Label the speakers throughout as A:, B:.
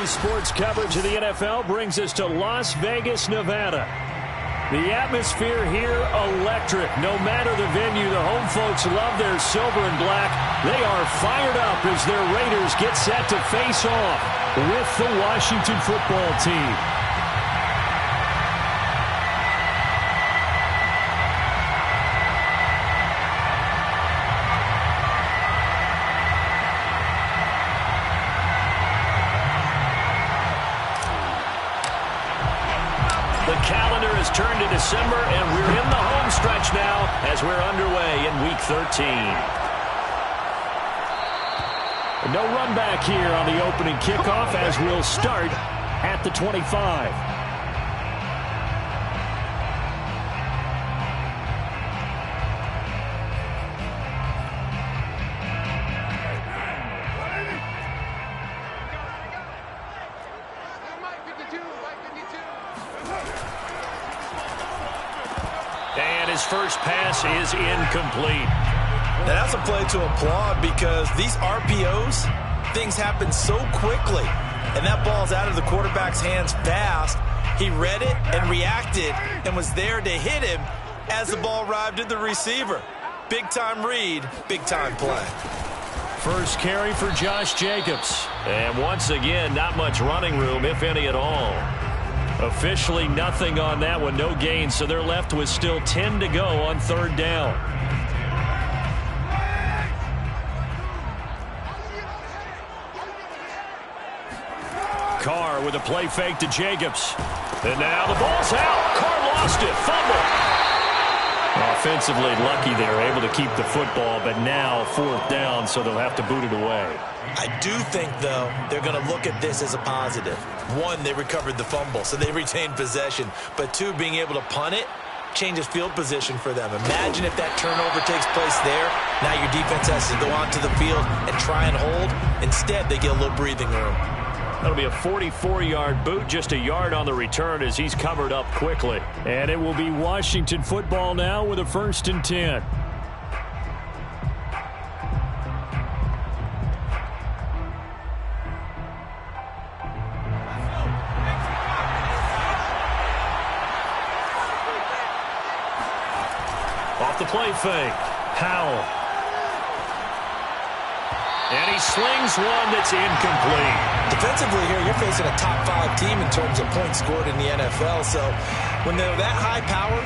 A: Daily sports coverage of the NFL brings us to Las Vegas, Nevada. The atmosphere here, electric. No matter the venue, the home folks love their silver and black. They are fired up as their Raiders get set to face off with the Washington football team. The calendar has turned to December, and we're in the home stretch now as we're underway in Week 13. No run back here on the opening kickoff as we'll start at the 25. And his first pass is incomplete.
B: Now that's a play to applaud because these RPOs, things happen so quickly. And that ball's out of the quarterback's hands fast. He read it and reacted and was there to hit him as the ball arrived at the receiver. Big-time read, big-time play.
A: First carry for Josh Jacobs. And once again, not much running room, if any at all. Officially nothing on that one, no gain, so they're left with still 10 to go on third down. Carr with a play fake to Jacobs. And now the ball's out. Carr lost it. Fumble. Offensively lucky they were able to keep the football, but now fourth down, so they'll have to boot it away.
B: I do think, though, they're going to look at this as a positive. One, they recovered the fumble, so they retained possession. But two, being able to punt it changes field position for them. Imagine if that turnover takes place there. Now your defense has to go onto the field and try and hold. Instead, they get a little breathing room.
A: That'll be a 44-yard boot, just a yard on the return as he's covered up quickly. And it will be Washington football now with a 1st and 10. Off the play fake, Howell. And he slings one that's incomplete.
B: Defensively here, you're facing a top-5 team in terms of points scored in the NFL. So when they're that high power,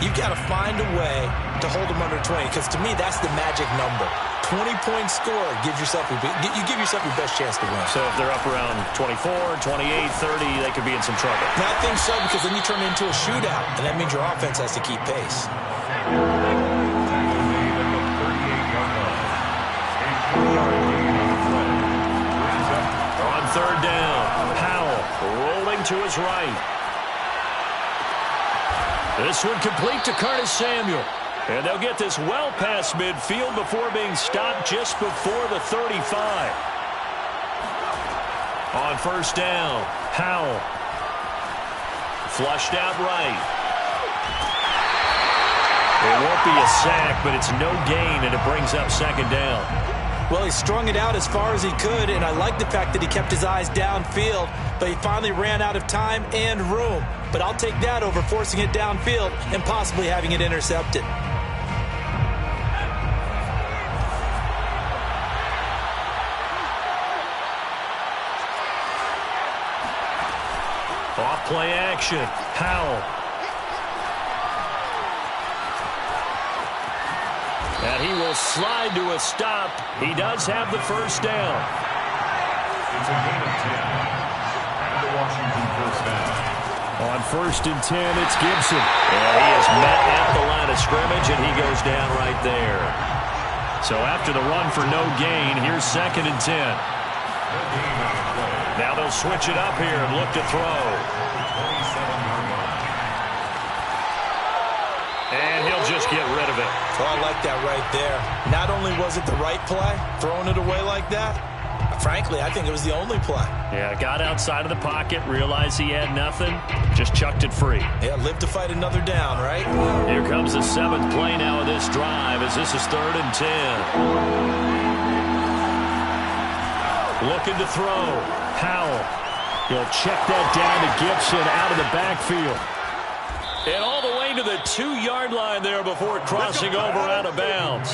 B: you've got to find a way to hold them under 20. Because to me, that's the magic number. 20-point score gives yourself you give yourself your best chance to win.
A: So if they're up around 24, 28, 30, they could be in some trouble.
B: I think so, because then you turn it into a shootout, and that means your offense has to keep pace.
A: On third down, Howell rolling to his right. This one complete to Curtis Samuel. And they'll get this well past midfield before being stopped just before the 35. On first down, Howell. Flushed out right. It won't be a sack, but it's no gain, and it brings up second down.
B: Well, he strung it out as far as he could, and I like the fact that he kept his eyes downfield, but he finally ran out of time and room. But I'll take that over forcing it downfield and possibly having it intercepted.
A: Off play action, Howell. And he will slide to a stop. He does have the first down.
C: It's a gain of 10. And the Washington first down.
A: On 1st and 10, it's Gibson. And he is met at the line of scrimmage, and he goes down right there. So after the run for no gain, here's 2nd and 10. Now they'll switch it up here and look to throw. And he'll just get rid of it.
B: Oh, I like that right there. Not only was it the right play, throwing it away like that, frankly, I think it was the only play.
A: Yeah, got outside of the pocket, realized he had nothing, just chucked it free.
B: Yeah, live to fight another down, right?
A: Here comes the 7th play now of this drive as this is 3rd and 10. Looking to throw. Howell. He'll check that down to Gibson out of the backfield. And all the way to the 2-yard line there before crossing over out of bounds.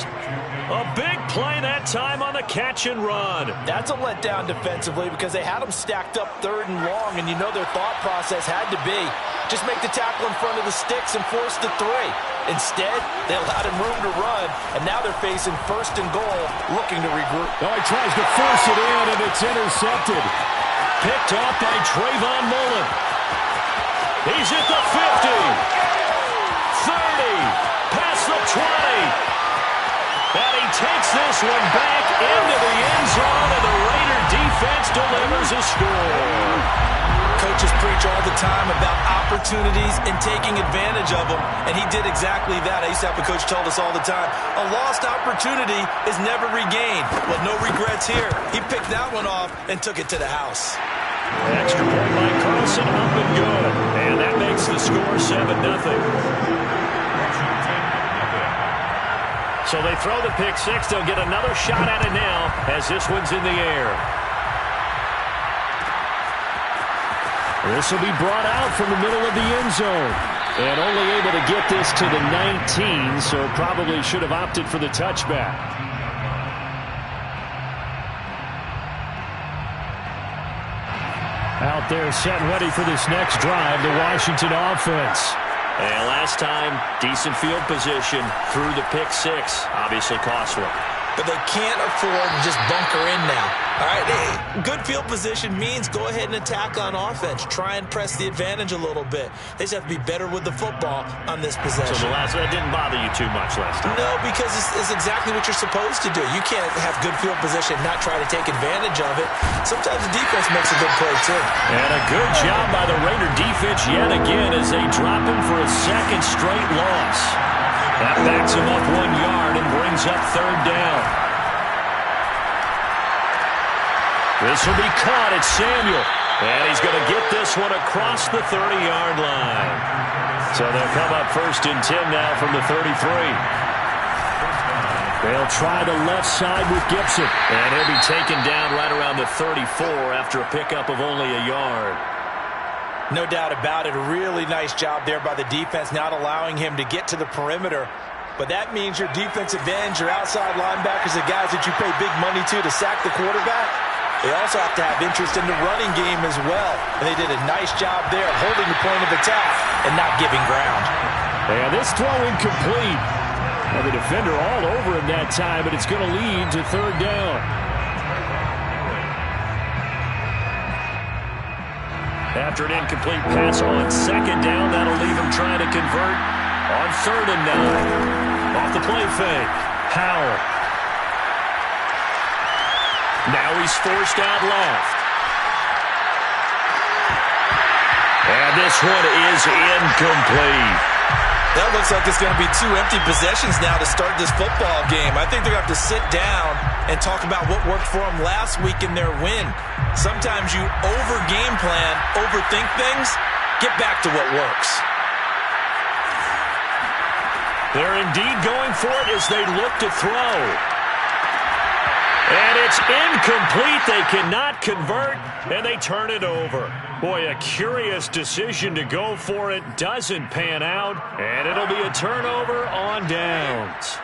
A: A big play that time on the catch and run.
B: That's a letdown defensively because they had them stacked up 3rd and long, and you know their thought process had to be just make the tackle in front of the sticks and force the 3. Instead, they allowed him room to run, and now they're facing 1st and goal, looking to regroup.
A: Oh, he tries to force it in, and it's intercepted. Picked off by Trayvon Mullen. He's at the 50, 30, past the 20. And he takes this one back into the end zone, and the Raider defense delivers a score.
B: Coaches preach all the time about opportunities and taking advantage of them, and he did exactly that. I used to have a coach tell us all the time, a lost opportunity is never regained. Well, no regrets here. He picked that one off and took it to the house.
A: Extra point by Carlson, up and good. And that makes the score 7-0. So they throw the pick six. They'll get another shot at it now as this one's in the air. This will be brought out from the middle of the end zone. And only able to get this to the 19, so probably should have opted for the touchback. Out there set and ready for this next drive, the Washington offense. And last time, decent field position through the pick six. Obviously costly.
B: But they can't afford to just bunker in now. All right, good field position means go ahead and attack on offense. Try and press the advantage a little bit. They just have to be better with the football on this possession.
A: So that didn't bother you too much last time?
B: No, because it's exactly what you're supposed to do. You can't have good field position and not try to take advantage of it. Sometimes the defense makes a good play, too.
A: And a good job by the Raider defense yet again as they drop him for a second straight loss. That backs him up 1 yard and brings up 3rd down. This will be caught at Samuel. And he's going to get this one across the 30-yard line. So they'll come up 1st and 10 now from the 33. They'll try the left side with Gibson. And he'll be taken down right around the 34 after a pickup of only a yard.
B: No doubt about it. A really nice job there by the defense, not allowing him to get to the perimeter. But that means your defensive ends, your outside linebackers, the guys that you pay big money to sack the quarterback, they also have to have interest in the running game as well. And they did a nice job there of holding the point of attack and not giving ground.
A: And this throw incomplete. Now the defender all over him that time, but it's going to lead to 3rd down. After an incomplete pass on 2nd down, that'll leave him trying to convert on 3rd and 9. Off the play fake, Howell. Now he's forced out left. And this one is incomplete.
B: That looks like it's going to be 2 empty possessions now to start this football game. I think they're going to have to sit down and talk about what worked for them last week in their win. Sometimes you over-game plan, overthink things, get back to what works.
A: They're indeed going for it as they look to throw. And it's incomplete. They cannot convert, and they turn it over. Boy, a curious decision to go for it. Doesn't pan out, and it'll be a turnover on downs.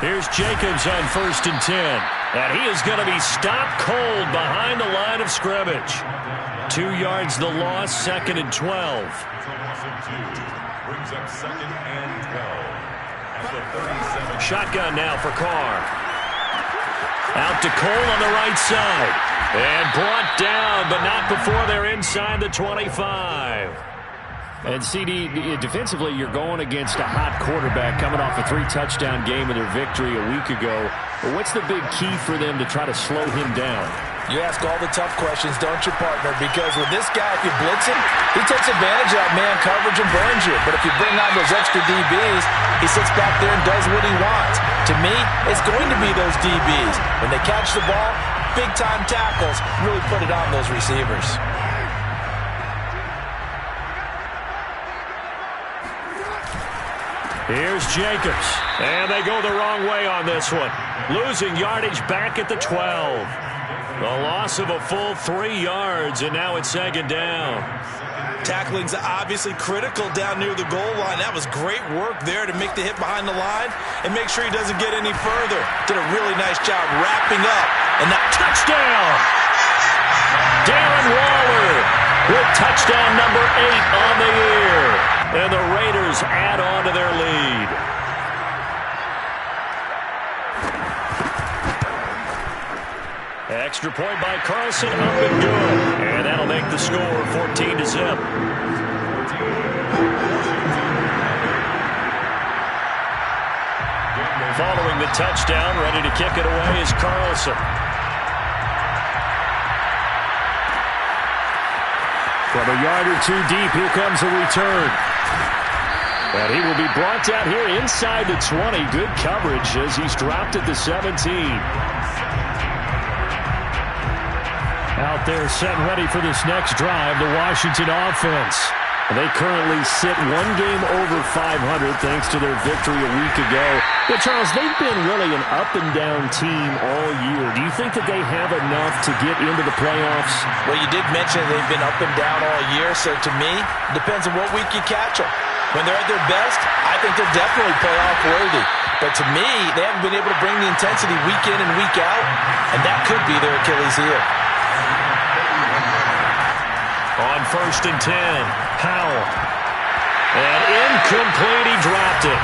A: Here's Jacobs on 1st and 10. And he is going to be stopped cold behind the line of scrimmage. 2 yards the loss, 2nd and 12.
C: Brings up 2nd and 12. At the 37.
A: Shotgun now for Carr. Out to Cole on the right side. And brought down, but not before they're inside the 25. And CD, defensively, you're going against a hot quarterback coming off a 3-touchdown game in their victory a week ago. But what's the big key for them to try to slow him down?
B: You ask all the tough questions, don't you, partner? Because with this guy, if you blitz him, he takes advantage of that man coverage and burns you. But if you bring on those extra DBs, he sits back there and does what he wants. To me, it's going to be those DBs. When they catch the ball, big-time tackles, really put it on those receivers.
A: Here's Jacobs. And they go the wrong way on this one. Losing yardage back at the 12. A loss of a full 3 yards, and now it's second down.
B: Tackling's obviously critical down near the goal line. That was great work there to make the hit behind the line and make sure he doesn't get any further. Did a really nice job wrapping up. And that
A: touchdown! Darren Waller with touchdown number 8 on the year. And the Raiders add on to their lead. Extra point by Carlson, up and good. And that'll make the score 14-0. Following the touchdown, ready to kick it away is Carlson. From a yard or two deep, here comes a return. And he will be brought down here inside the 20. Good coverage as he's dropped at the 17. Out there set and ready for this next drive, the Washington offense. They currently sit 1 game over 500 thanks to their victory a week ago. But, Charles, they've been really an up-and-down team all year. Do you think that they have enough to get into the playoffs?
B: Well, you did mention they've been up and down all year, so to me, it depends on what week you catch them. When they're at their best, I think they're definitely playoff-worthy. But to me, they haven't been able to bring the intensity week in and week out, and that could be their Achilles heel.
A: On 1st and 10, Powell. And incomplete, he dropped it.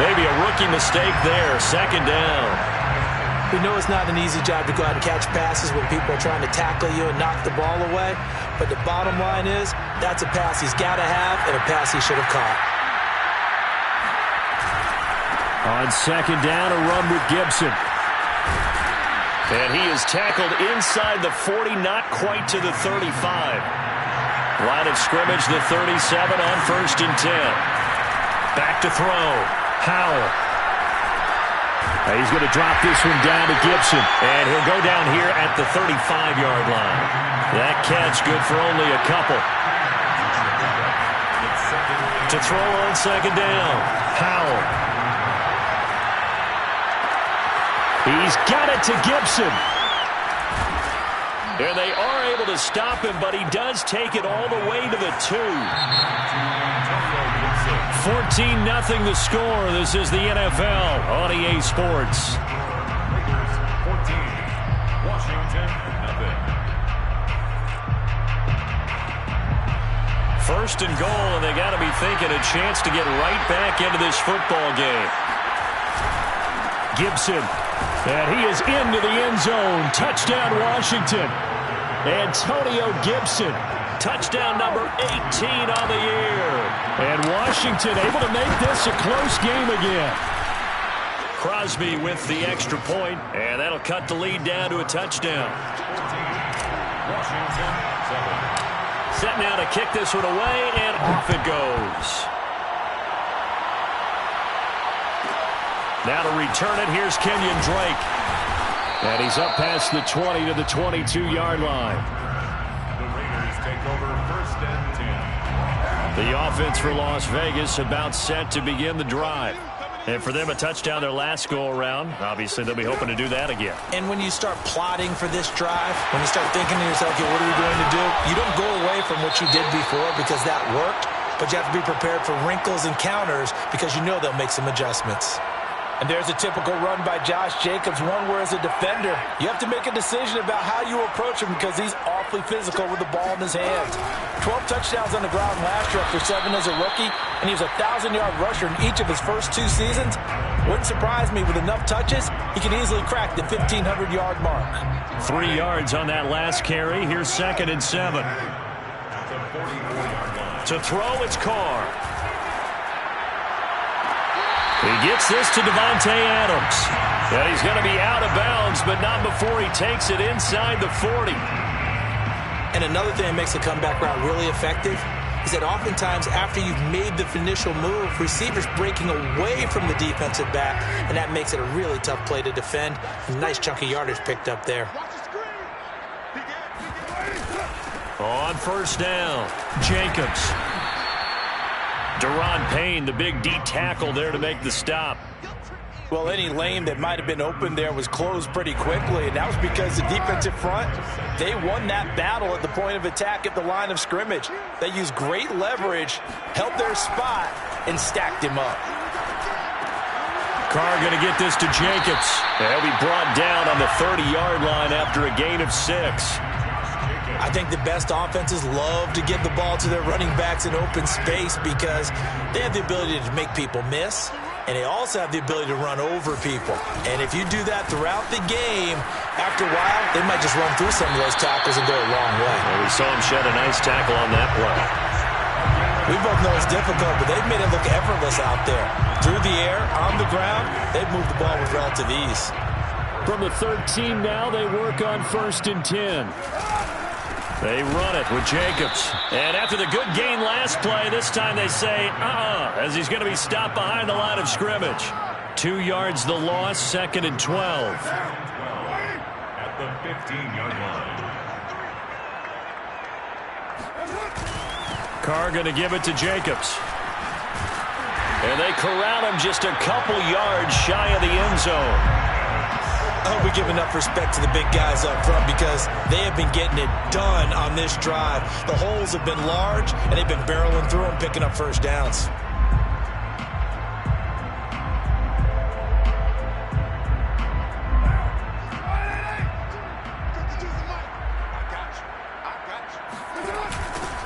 A: Maybe a rookie mistake there, 2nd down.
B: We know it's not an easy job to go out and catch passes when people are trying to tackle you and knock the ball away. But the bottom line is, that's a pass he's got to have and a pass he should have caught.
A: On 2nd down, a run with Gibson. And he is tackled inside the 40, not quite to the 35. Line of scrimmage, the 37 on 1st and 10. Back to throw. Howell. He's going to drop this one down to Gibson. And he'll go down here at the 35-yard line. That catch good for only a couple. To throw on 2nd down. Howell. He's got it to Gibson. And they are able to stop him, but he does take it all the way to the 2. 14-0 the score. This is the NFL on EA Sports.
C: 14, Washington, 0.
A: 1st and goal, and they got to be thinking a chance to get right back into this football game. Gibson, and he is into the end zone. Touchdown, Washington. Antonio Gibson, touchdown number 18 on the year. And Washington able to make this a close game again. Crosby with the extra point, and that'll cut the lead down to a touchdown.
C: 14, Washington, 7.
A: Set now to kick this one away, and off it goes. Now to return it, here's Kenyon Drake. And he's up past the 20 to the 22-yard line.
C: The Raiders take over 1st and 10.
A: The offense for Las Vegas about set to begin the drive. And for them, a touchdown their last go-around. Obviously, they'll be hoping to do that again.
B: And when you start plotting for this drive, when you start thinking to yourself, okay, what are we going to do? You don't go away from what you did before because that worked, but you have to be prepared for wrinkles and counters because you know they'll make some adjustments. And there's a typical run by Josh Jacobs, one where as a defender, you have to make a decision about how you approach him because he's awfully physical with the ball in his hands. 12 touchdowns on the ground last year after 7 as a rookie, and he was a 1,000-yard rusher in each of his first 2 seasons. Wouldn't surprise me, with enough touches, he can easily crack the 1,500-yard mark.
A: 3 yards on that last carry. Here's 2nd and 7. To throw, it's Carr. He gets this to Devontae Adams. And he's going to be out of bounds, but not before he takes it inside the 40.
B: And another thing that makes the comeback route really effective is that oftentimes after you've made the initial move, receivers breaking away from the defensive back, and that makes it a really tough play to defend. A nice chunk of yardage picked up there.
A: On 1st down, Jacobs. Deron Payne, the big D tackle there to make the stop.
B: Well, any lane that might have been open there was closed pretty quickly, and that was because the defensive front, they won that battle at the point of attack at the line of scrimmage. They used great leverage, held their spot, and stacked him up.
A: Carr going to get this to Jacobs. He'll be brought down on the 30-yard line after a gain of 6.
B: I think the best offenses love to give the ball to their running backs in open space because they have the ability to make people miss, and they also have the ability to run over people. And if you do that throughout the game, after a while, they might just run through some of those tackles and go a long way.
A: Well, we saw him shed a nice tackle on that play.
B: We both know it's difficult, but they've made it look effortless out there. Through the air, on the ground, they've moved the ball with relative ease.
A: From the 13 now, they work on 1st and 10. They run it with Jacobs. And after the good gain last play, this time they say, as he's going to be stopped behind the line of scrimmage. 2 yards the loss, 2nd and 12.
C: At the 15-yard line.
A: Carr going to give it to Jacobs. And they corral him just a couple yards shy of the end zone.
B: I hope we give enough respect to the big guys up front because they have been getting it done on this drive. The holes have been large, and they've been barreling through them, picking up first downs.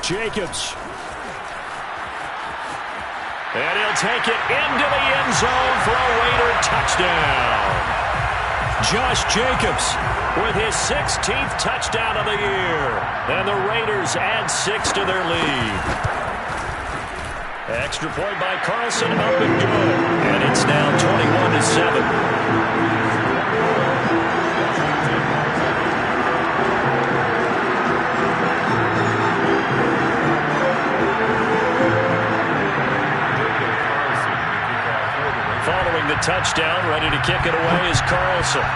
A: Jacobs. And he'll take it into the end zone for a Raider touchdown. Josh Jacobs with his 16th touchdown of the year. And the Raiders add 6 to their lead. Extra point by Carlson, up and good. And it's now 21-7. Following the touchdown, ready to kick it away is Carlson.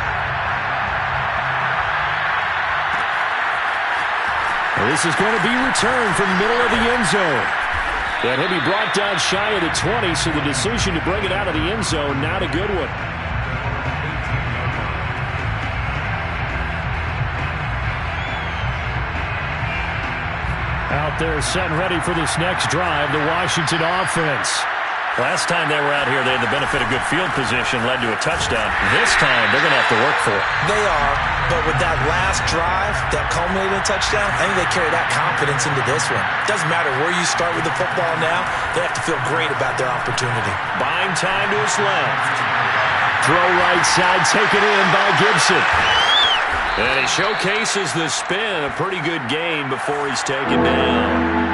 A: This is going to be returned from the middle of the end zone. And he'll be brought down shy of the 20, so the decision to bring it out of the end zone, not a good one. Out there set and ready for this next drive, the Washington offense. Last time they were out here, they had the benefit of good field position, led to a touchdown. This time, they're going to have to work for it.
B: They are, but with that last drive, that culminating touchdown, I think they carry that confidence into this one. Doesn't matter where you start with the football now, they have to feel great about their opportunity.
A: Buying time to his left. Throw right side, taken in by Gibson. And he showcases the spin, a pretty good gain before he's taken down.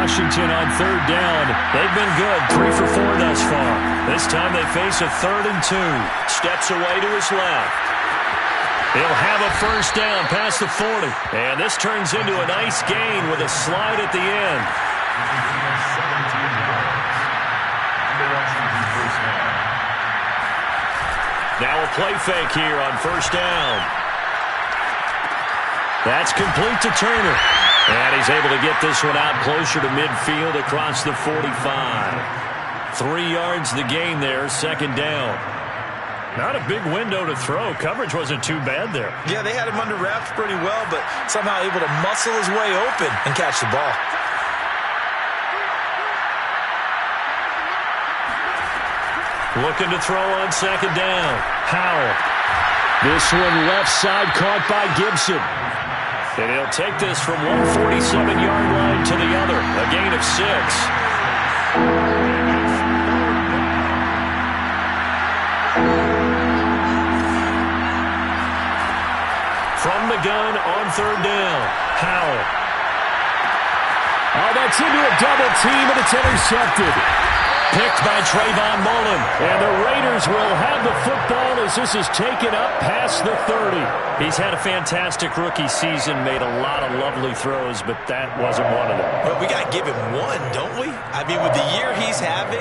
A: Washington on 3rd down. They've been good, 3 for 4 thus far. This time they face a 3rd and 2. Steps away to his left. He'll have a first down past the 40. And this turns into a nice gain with a slide at the end. Now a play fake here on 1st down. That's complete to Turner. And he's able to get this one out closer to midfield across the 45. 3 yards the gain there, 2nd down. Not a big window to throw. Coverage wasn't too bad there.
B: Yeah, they had him under wraps pretty well, but somehow able to muscle his way open and catch the ball.
A: Looking to throw on 2nd down. Howell. This one left side caught by Gibson. And he'll take this from 147-yard line to the other. A gain of 6. From the gun on 3rd down. Howell. Oh, that's into a double team, and it's intercepted. Picked by Trayvon Mullen. And the Raiders will have the football as this is taken up past the 30. He's had a fantastic rookie season, made a lot of lovely throws, but that wasn't one of them.
B: But we got to give him one, don't we? I mean, with the year he's having,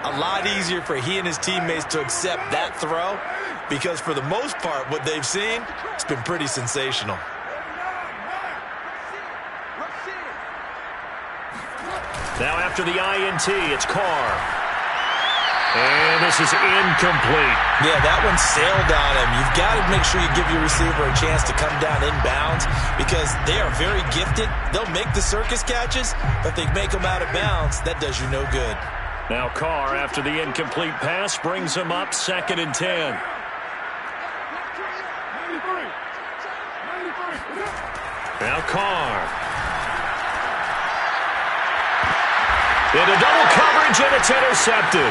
B: a lot easier for he and his teammates to accept that throw because for the most part, what they've seen, it's been pretty sensational.
A: Now after the INT, it's Carr. And this is incomplete.
B: Yeah, that one sailed on him. You've got to make sure you give your receiver a chance to come down inbounds because they are very gifted. They'll make the circus catches, but if they make them out of bounds, that does you no good.
A: Now Carr, after the incomplete pass, brings him up 2nd and 10. Now Carr. Into double coverage, and it's intercepted.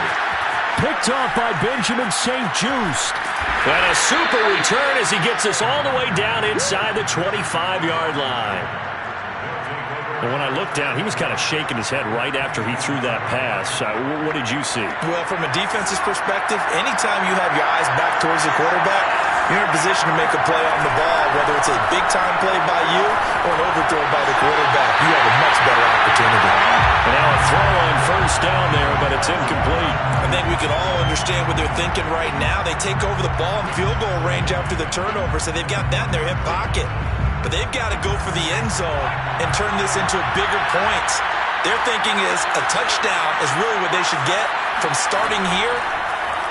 A: Picked off by Benjamin St-Juste. And a super return as he gets us all the way down inside the 25-yard line. And when I looked down, he was kind of shaking his head right after he threw that pass. What did you see?
B: Well, from a defense's perspective, anytime you have your eyes back towards the quarterback, you're in a position to make a play on the ball, whether it's a big-time play by you or an overthrow by the quarterback. You have a much better opportunity.
A: And now a throw on 1st down there, but it's incomplete.
B: I think we can all understand what they're thinking right now. They take over the ball in field goal range after the turnover, so they've got that in their hip pocket. But they've got to go for the end zone and turn this into bigger points. Their thinking is a touchdown is really what they should get from starting here.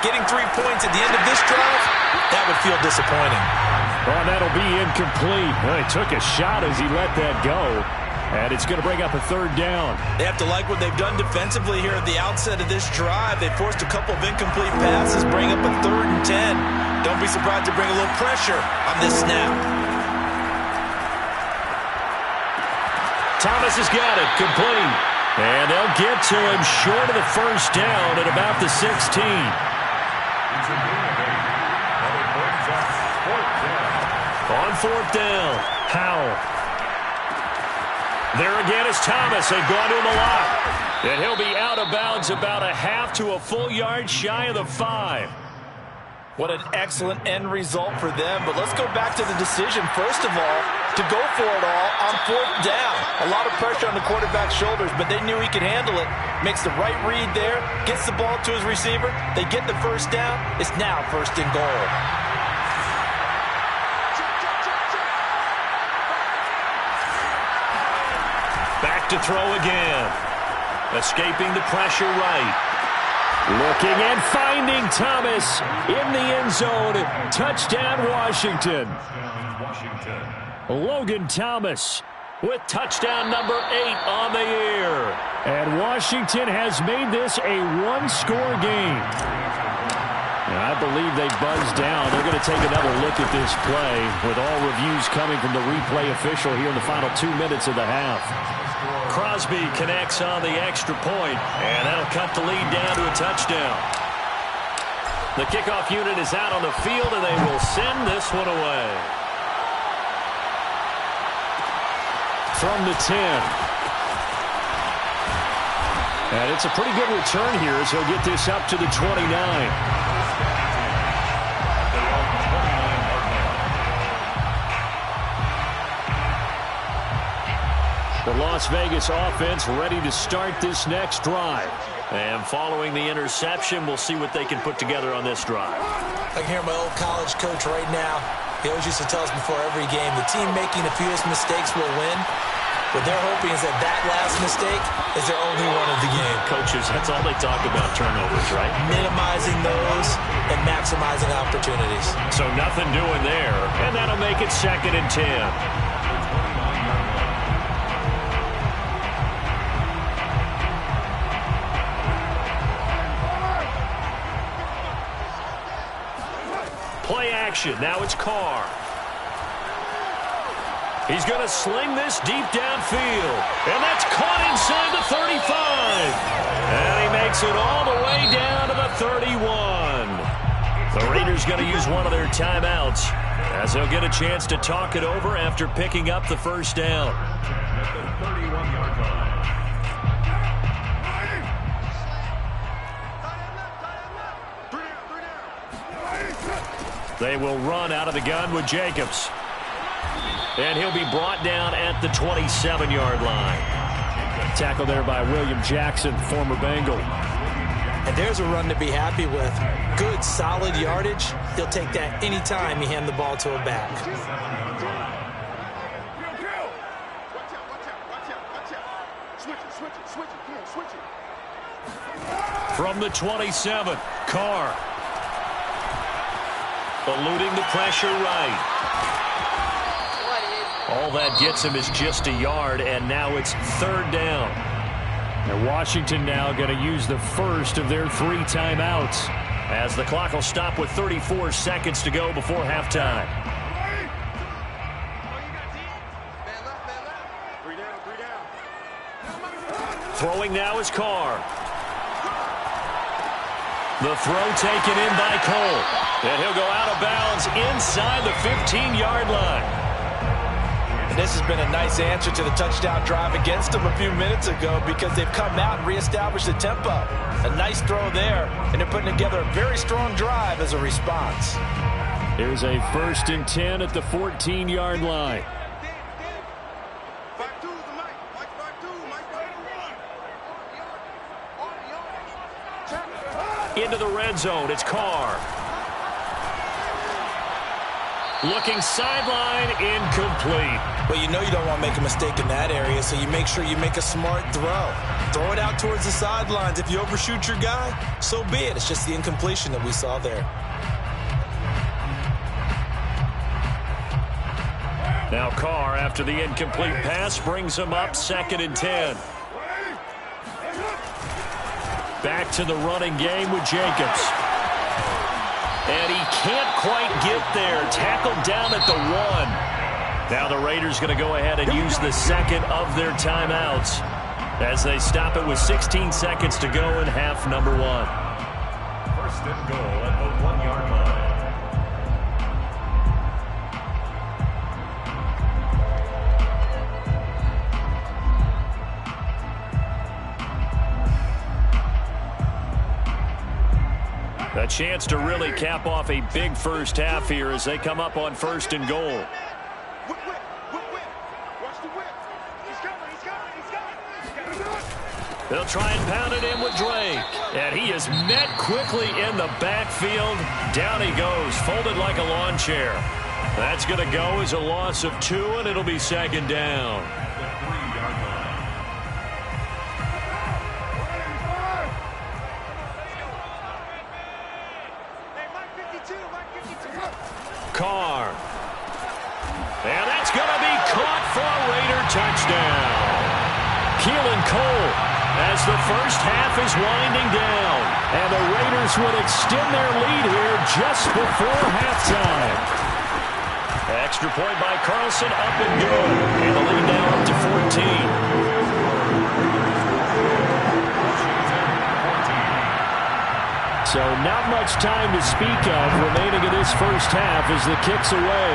B: Getting 3 points at the end of this drive, that would feel disappointing.
A: Well, that'll be incomplete. Well, he took a shot as he let that go. And it's going to bring up a 3rd down.
B: They have to like what they've done defensively here at the outset of this drive. They forced a couple of incomplete passes, bring up a 3rd and 10. Don't be surprised to bring a little pressure on this snap.
A: Thomas has got it, complete. And they'll get to him short of the 1st down at about the 16. On 4th down, Howell. There again is Thomas. They've gone to him a lot. And he'll be out of bounds about a half to a full yard shy of the 5.
B: What an excellent end result for them. But let's go back to the decision, first of all, to go for it all on 4th down. A lot of pressure on the quarterback's shoulders, but they knew he could handle it. Makes the right read there, gets the ball to his receiver. They get the 1st down. It's now 1st and goal.
A: Back to throw again. Escaping the pressure right. Looking and finding Thomas in the end zone. Touchdown, Washington. Logan Thomas with touchdown number 8 on the year. And Washington has made this a 1-score game. And I believe they buzzed down. They're going to take another look at this play with all reviews coming from the replay official here in the final 2 minutes of the half. Crosby connects on the extra point, and that'll cut the lead down to a touchdown. The kickoff unit is out on the field, and they will send this one away. From the 10. And it's a pretty good return here as he'll get this up to the 29. The Las Vegas offense ready to start this next drive. And following the interception, we'll see what they can put together on this drive.
B: I can hear my old college coach right now. He always used to tell us before every game, the team making the fewest mistakes will win. What they're hoping is that that last mistake is their only one of the game.
A: Coaches, that's all they talk about, turnovers, right?
B: Minimizing those and maximizing opportunities.
A: So nothing doing there, and that'll make it 2nd and 10. Play action. Now it's Carr. He's going to sling this deep downfield. And that's caught inside the 35. And he makes it all the way down to the 31. The Raiders going to use one of their timeouts as they'll get a chance to talk it over after picking up the 1st down. They will run out of the gun with Jacobs. And he'll be brought down at the 27-yard line. Tackle there by William Jackson, former Bengal.
B: And there's a run to be happy with. Good, solid yardage. He'll take that anytime you hand the ball to a back.
A: From the 27, Carr. Eluding the pressure right. All that gets him is just a yard, and now it's third down. And Washington now going to use the first of their 3 timeouts, as the clock will stop with 34 seconds to go before halftime. Throwing now is Carr. The throw taken in by Cole. And he'll go out of bounds inside the 15-yard line.
B: And this has been a nice answer to the touchdown drive against them a few minutes ago, because they've come out and reestablished the tempo. A nice throw there, and they're putting together a very strong drive as a response.
A: Here's a 1st and 10 at the 14-yard line. Into the red zone, it's Carr. Looking sideline, incomplete.
B: Well, you know you don't want to make a mistake in that area, so you make sure you make a smart throw. Throw it out towards the sidelines. If you overshoot your guy, so be it. It's just the incompletion that we saw there.
A: Now Carr, after the incomplete pass, brings him up 2nd and 10. Back to the running game with Jacobs. And he can't quite get there. Tackled down at the 1. Now the Raiders going to go ahead and use the 2nd of their timeouts as they stop it with 16 seconds to go in half number 1.
C: 1st and goal at the 1-yard line.
A: A chance to really cap off a big first half here as they come up on 1st and goal. They'll try and pound it in with Drake. And he is met quickly in the backfield. Down he goes, folded like a lawn chair. That's going to go as a loss of 2, and it'll be 2nd down.
C: The 3-yard line.
A: Carr. And that's going to be caught for a Raider touchdown. Keelan Cole, as the first half is winding down. And the Raiders would extend their lead here just before halftime. Extra point by Carlson, up and good. And the lead now up to 14. So not much time to speak of remaining in this first half as the kick's away.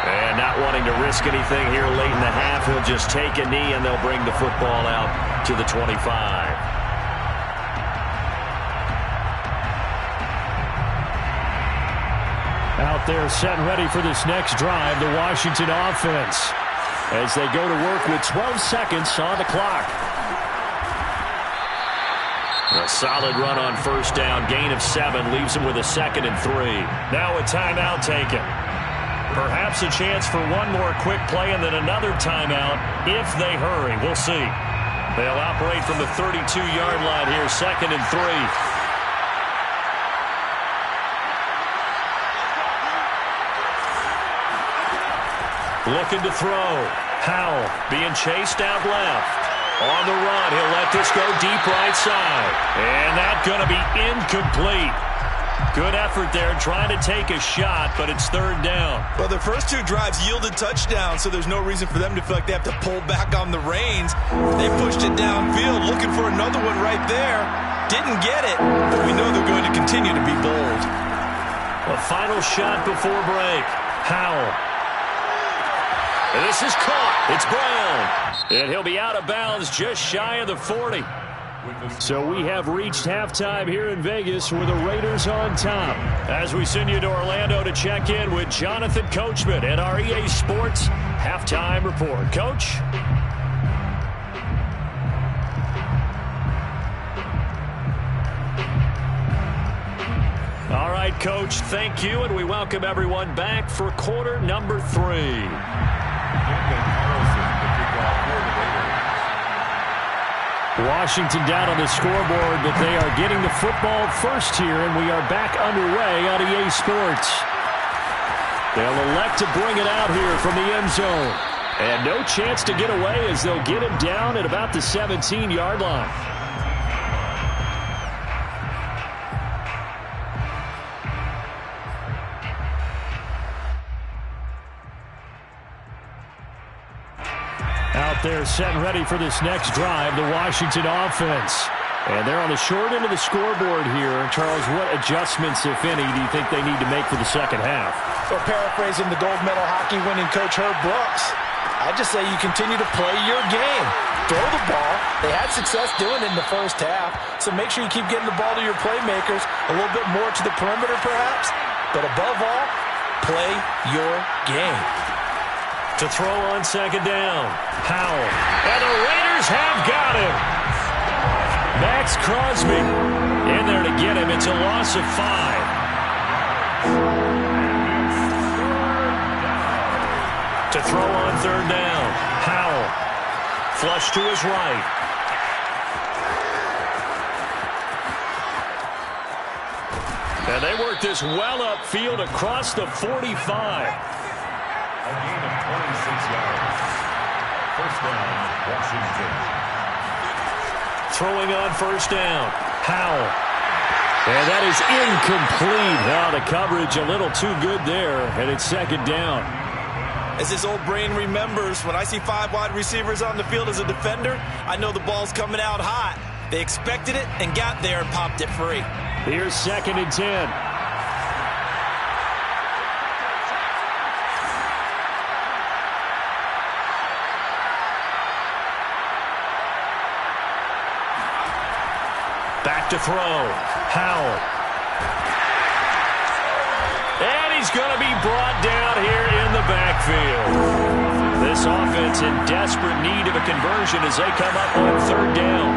A: And not wanting to risk anything here late in the half, he'll just take a knee and they'll bring the football out to the 25. Out there set and ready for this next drive, the Washington offense, as they go to work with 12 seconds on the clock. A solid run on 1st down, gain of 7, leaves him with a 2nd and 3. Now a timeout taken. Perhaps a chance for one more quick play and then another timeout if they hurry. We'll see. They'll operate from the 32-yard line here, 2nd and 3. Looking to throw. Howell being chased out left. On the run, he'll let this go deep right side. And that's going to be incomplete. Good effort there, trying to take a shot, but it's 3rd down.
B: Well, their first 2 drives yielded touchdowns, so there's no reason for them to feel like they have to pull back on the reins. They pushed it downfield, looking for another one right there. Didn't get it, but we know they're going to continue to be bold.
A: A final shot before break. Howell. And this is caught. It's Brown. And he'll be out of bounds just shy of the 40. So we have reached halftime here in Vegas with the Raiders on top. As we send you to Orlando to check in with Jonathan Coachman and our EA Sports Halftime Report. Coach? All right, Coach, thank you, and we welcome everyone back for quarter number 3.
C: Carlson, the kickoff coordinator.
A: Washington down on the scoreboard, but they are getting the football first here, and we are back underway on EA Sports. They'll elect to bring it out here from the end zone. And no chance to get away as they'll get him down at about the 17-yard line. Out there set and ready for this next drive, the Washington offense. And they're on the short end of the scoreboard here. Charles, what adjustments, if any, do you think they need to make for the second half?
B: Well, paraphrasing the gold medal hockey winning coach Herb Brooks, I'd just say you continue to play your game. Throw the ball. They had success doing it in the first half, so make sure you keep getting the ball to your playmakers, a little bit more to the perimeter perhaps, but above all, play your game.
A: To throw on second down, Howell. And the Raiders have got him. Max Crosby in there to get him. It's a loss of 5. To throw on third down, Howell. Flush to his right. And they work this well upfield across the 45.
C: A gain of 26 yards. First down, Washington.
A: Throwing on first down, Howell. And that is incomplete. Now the coverage a little too good there, and it's second down.
B: As his old brain remembers, when I see 5 wide receivers on the field as a defender, I know the ball's coming out hot. They expected it and got there and popped it free.
A: Here's second and 10. Back to throw. Howell. And he's going to be brought down here in the backfield. This offense in desperate need of a conversion as they come up on third down.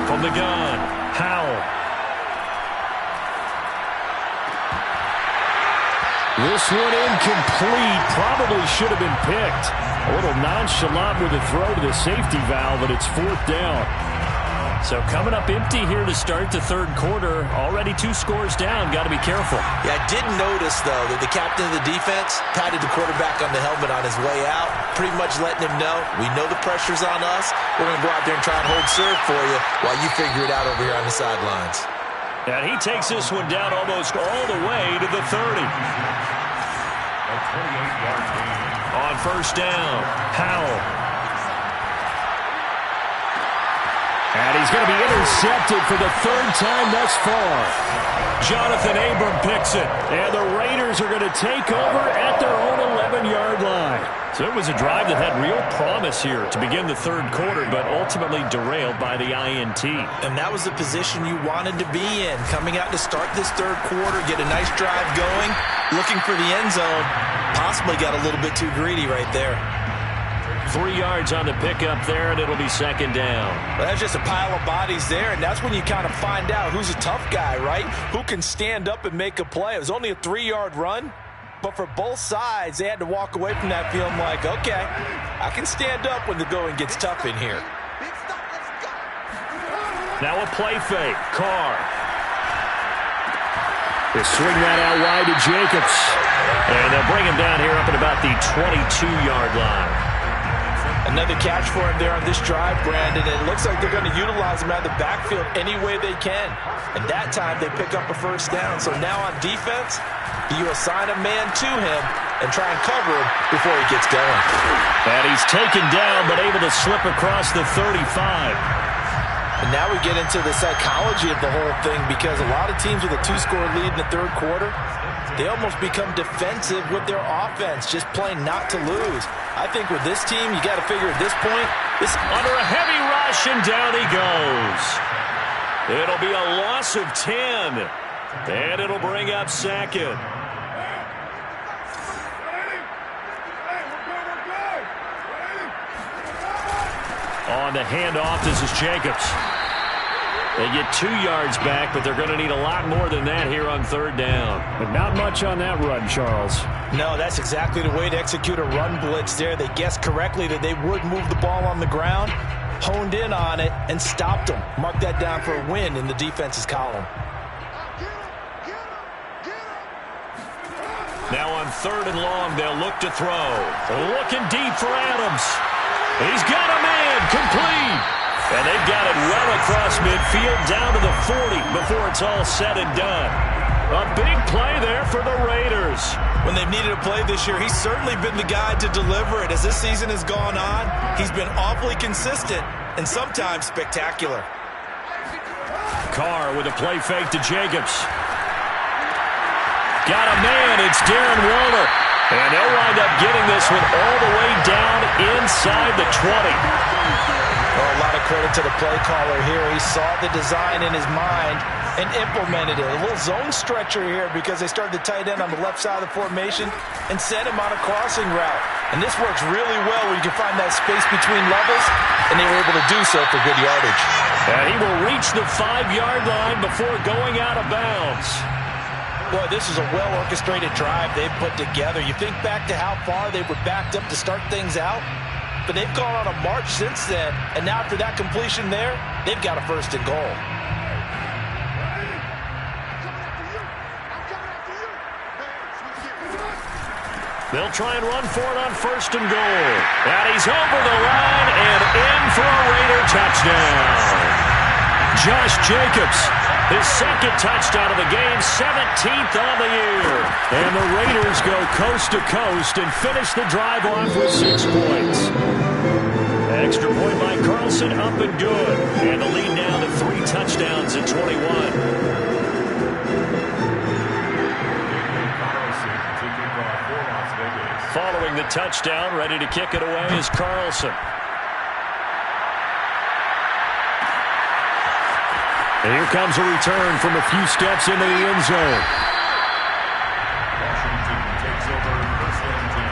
A: From the gun, Howell. This one incomplete. Probably should have been picked. A little nonchalant with a throw to the safety valve, but it's fourth down. So coming up empty here to start the third quarter. Already 2 scores down. Got to be careful.
B: Yeah, I did notice, though, that the captain of the defense patted the quarterback on the helmet on his way out, pretty much letting him know, we know the pressure's on us. We're going to go out there and try and hold serve for you while you figure it out over here on the sidelines.
A: And he takes this one down almost all the way to the 30.
C: A 28-yard gain.
A: On first down, Howell. And he's going to be intercepted for the 3rd time thus far. Jonathan Abram picks it. And the Raiders are going to take over at their own 11-yard line. So it was a drive that had real promise here to begin the third quarter, but ultimately derailed by the INT.
B: And that was the position you wanted to be in. Coming out to start this third quarter, get a nice drive going, looking for the end zone. Possibly got a little bit too greedy right there.
A: 3 yards on the pickup there, and it'll be second down.
B: Well, that's just a pile of bodies there, and that's when you kind of find out who's a tough guy, right? Who can stand up and make a play. It was only a 3-yard run, but for both sides, they had to walk away from that feeling like, okay, I can stand up when the going gets tough in here.
A: Now a play fake. Carr. They swing that out wide to Jacobs. And they'll bring him down here up at about the 22-yard line.
B: Another catch for him there on this drive, Brandon. And it looks like they're going to utilize him out of the backfield any way they can. And that time they pick up a first down. So now on defense, you assign a man to him and try and cover him before he gets going.
A: And he's taken down but able to slip across the 35.
B: And now we get into the psychology of the whole thing, because a lot of teams with a 2-score lead in the third quarter, they almost become defensive with their offense, just playing not to lose. I think with this team, you got to figure at this point, this
A: under a heavy rush, and down he goes. It'll be a loss of 10, and it'll bring up second. On the handoff, this is Jacobs. They get 2 yards back, but they're going to need a lot more than that here on third down. But not much on that run, Charles.
B: No, that's exactly the way to execute a run blitz there. They guessed correctly that they would move the ball on the ground, honed in on it, and stopped them. Mark that down for a win in the defense's column.
A: Now on third and long, they'll look to throw. Looking deep for Adams. He's got a man, complete. And they've got it well across midfield down to the 40 before it's all said and done. A big play there for the Raiders.
B: When they've needed a play this year, he's certainly been the guy to deliver it. As this season has gone on, he's been awfully consistent and sometimes spectacular.
A: Carr with a play fake to Jacobs. Got a man, it's Darren Waller. And they'll wind up getting this one all the way down inside the 20.
B: Well, a lot of credit to the play caller here. He saw the design in his mind and implemented it. A little zone stretcher here because they started the tight end on the left side of the formation and sent him on a crossing route. And this works really well where you can find that space between levels, and they were able to do so for good yardage.
A: And he will reach the 5-yard line before going out of bounds.
B: Boy, this is a well-orchestrated drive they've put together. You think back to how far they were backed up to start things out, but they've gone on a march since then, and now after that completion there, they've got a first and goal.
A: They'll try and run for it on first and goal. And he's over the line and in for a Raider touchdown. Josh Jacobs, his second touchdown of the game, 17th on the year. And the Raiders go coast to coast and finish the drive off with 6 points. Extra point by Carlson, up and good. And the lead now to 3 touchdowns at 21. Following the touchdown, ready to kick it away is Carlson. And here comes a return from a few steps into the end zone.
C: Washington takes over first and 10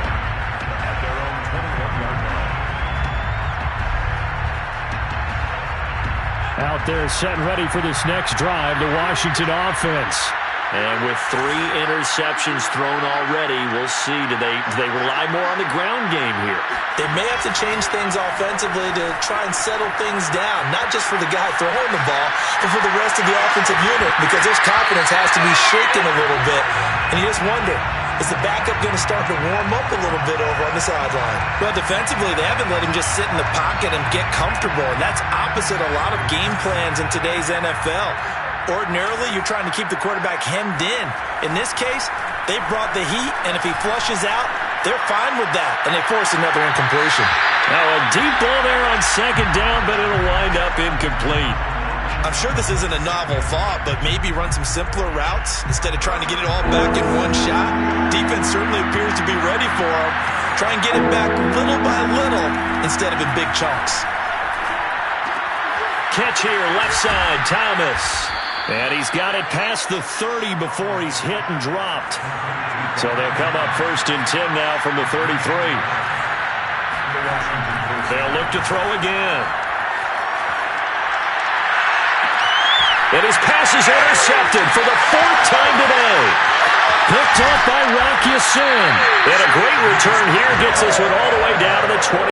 C: at their own 21-yard line.
A: Out there set and ready for this next drive, the Washington offense. And with 3 interceptions thrown already, we'll see. Do they rely more on the ground game here?
B: They may have to change things offensively to try and settle things down, not just for the guy throwing the ball, but for the rest of the offensive unit, because their confidence has to be shaken a little bit. And you just wonder, is the backup going to start to warm up a little bit over on the sideline? Well, defensively, they haven't let him just sit in the pocket and get comfortable, and that's opposite a lot of game plans in today's NFL. Ordinarily, you're trying to keep the quarterback hemmed in. In this case, they brought the heat, and if he flushes out, they're fine with that, and they force another incompletion.
A: Now a deep ball there on second down, but it'll wind up incomplete.
B: I'm sure this isn't a novel thought, but maybe run some simpler routes instead of trying to get it all back in one shot. Defense certainly appears to be ready for him. Try and get it back little by little instead of in big chunks.
A: Catch here, left side, Thomas. And he's got it past the 30 before he's hit and dropped. So they'll come up first and 10 now from the 33. They'll look to throw again. And his pass is intercepted for the 4th time today. Picked up by Rock Ya-Sin. And a great return here gets us one all the way down to the 20.